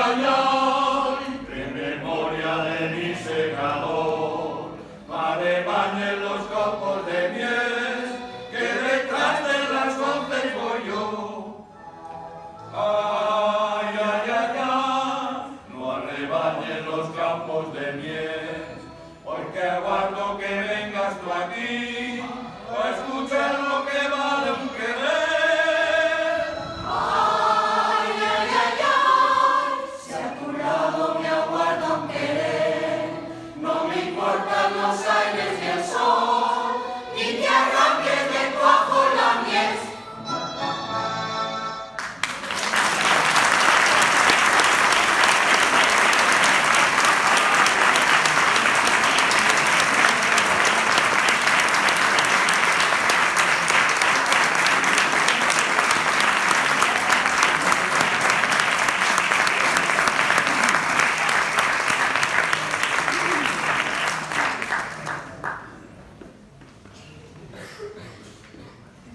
ay, ay, en memoria de mi secador, madre bañe los campos de miel, que detrás de las 11 voy yo. Ay, ay, ay, ay, no arrebañen los campos de miel, porque aguardo que vengas tú aquí.